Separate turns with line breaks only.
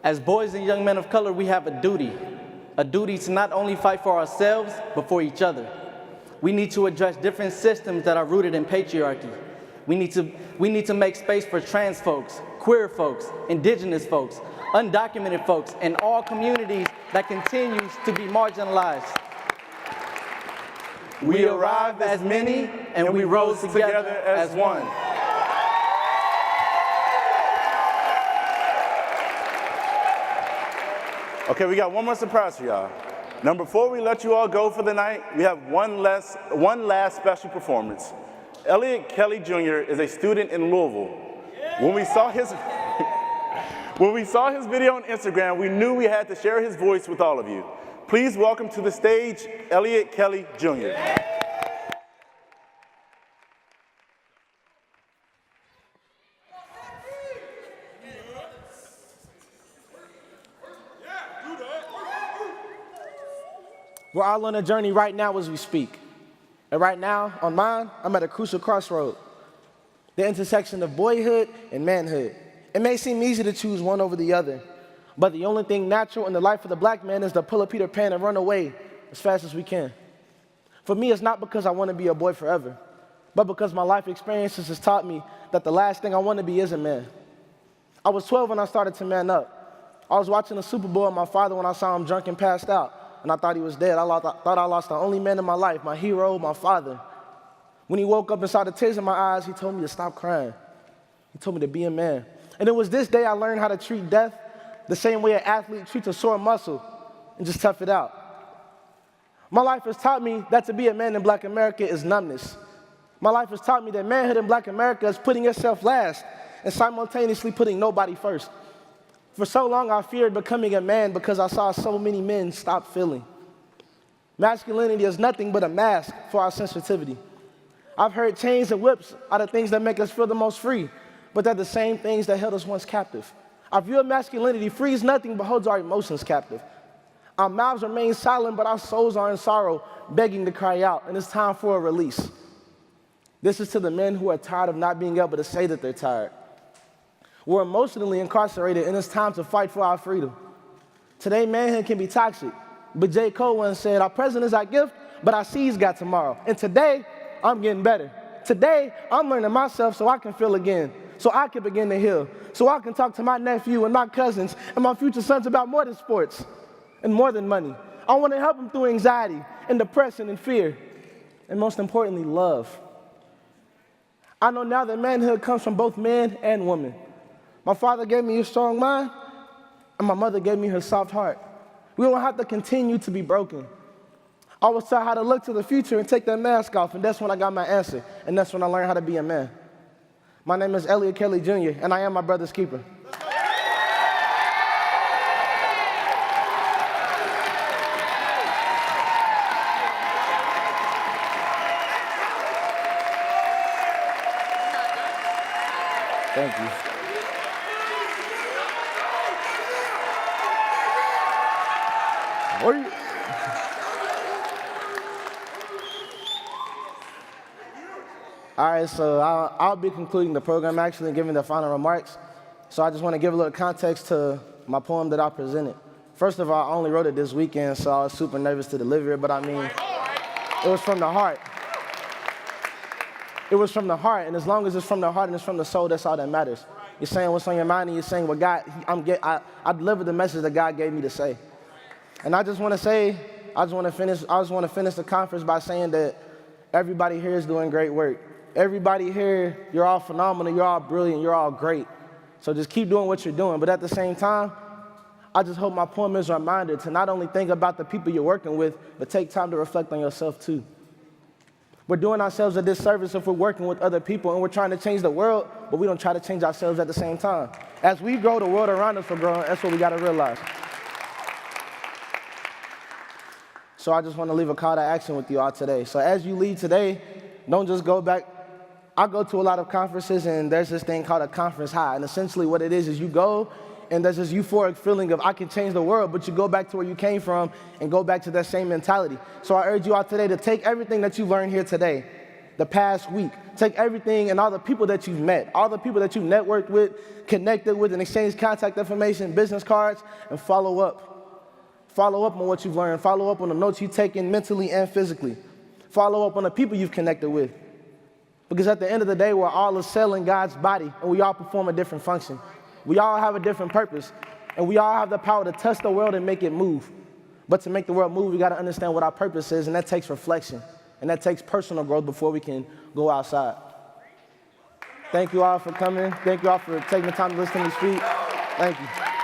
As boys and young men of color, we have a duty to not only fight for ourselves, but for each other. We need to address different systems that are rooted in patriarchy. We need to make space for trans folks, queer folks, indigenous folks, undocumented folks, and all communities that continues to be marginalized. We arrived as many, and we rose together as one.
Okay, we got one more surprise for y'all. Now, before we let you all go for the night, we have one last special performance. Elliot Kelly Jr. is a student in Louisville. When we saw his video on Instagram, we knew we had to share his voice with all of you. Please welcome to the stage, Elliot Kelly Jr.
We're all on a journey right now as we speak. And right now, on mine, I'm at a crucial crossroad, the intersection of boyhood and manhood. It may seem easy to choose one over the other, but the only thing natural in the life of the black man is to pull a Peter Pan and run away as fast as we can. For me, it's not because I want to be a boy forever, but because my life experiences has taught me that the last thing I want to be is a man. I was 12 when I started to man up. I was watching the Super Bowl with my father when I saw him drunk and passed out. And I thought he was dead. I thought I lost the only man in my life, my hero, my father. When he woke up and saw the tears in my eyes, he told me to stop crying. He told me to be a man. And it was this day I learned how to treat death the same way an athlete treats a sore muscle and just tough it out. My life has taught me that to be a man in black America is numbness. My life has taught me that manhood in black America is putting yourself last and simultaneously putting nobody first. For so long, I feared becoming a man because I saw so many men stop feeling. Masculinity is nothing but a mask for our sensitivity. I've heard chains and whips are the things that make us feel the most free, but they're the same things that held us once captive. Our view of masculinity frees nothing but holds our emotions captive. Our mouths remain silent, but our souls are in sorrow, begging to cry out, and it's time for a release. This is to the men who are tired of not being able to say that they're tired. We're emotionally incarcerated, and it's time to fight for our freedom. Today, manhood can be toxic, but J. Cole once said, our present is our gift, but our seeds got tomorrow. And today, I'm getting better. Today, I'm learning myself so I can feel again, so I can begin to heal, so I can talk to my nephew and my cousins and my future sons about more than sports and more than money. I want to help them through anxiety and depression and fear, and most importantly, love. I know now that manhood comes from both men and women. My father gave me a strong mind, and my mother gave me her soft heart. We don't have to continue to be broken. I was taught how to look to the future and take that mask off, and that's when I got my answer, and that's when I learned how to be a man. My name is Elliot Kelly Jr., and I am my brother's keeper. Thank you. All right, so I'll be concluding the program actually and giving the final remarks. So I just want to give a little context to my poem that I presented. First of all, I only wrote it this weekend, so I was super nervous to deliver it, but I mean, it was from the heart. It was from the heart, and as long as it's from the heart and it's from the soul, that's all that matters. You're saying what's on your mind, and you're saying what God, I delivered the message that God gave me to say. And I just want to finish the conference by saying that everybody here is doing great work. Everybody here, you're all phenomenal, you're all brilliant, you're all great. So just keep doing what you're doing. But at the same time, I just hope my poem is a reminder to not only think about the people you're working with, but take time to reflect on yourself too. We're doing ourselves a disservice if we're working with other people and we're trying to change the world, but we don't try to change ourselves at the same time. As we grow, the world around us will grow, that's what we got to realize. So I just want to leave a call to action with you all today. So as you leave today, don't just go back. I go to a lot of conferences, and there's this thing called a conference high. And essentially what it is you go, and there's this euphoric feeling of I can change the world, but you go back to where you came from and go back to that same mentality. So I urge you all today to take everything that you learned here today the past week. Take everything and all the people that you've met, all the people that you networked with, connected with, and exchanged contact information, business cards, and follow up. Follow up on what you've learned. Follow up on the notes you've taken mentally and physically. Follow up on the people you've connected with. Because at the end of the day, we're all a cell in God's body, and we all perform a different function. We all have a different purpose, and we all have the power to touch the world and make it move. But to make the world move, we got to understand what our purpose is, and that takes reflection. And that takes personal growth before we can go outside. Thank you all for coming. Thank you all for taking the time to listen to me speak. Thank you.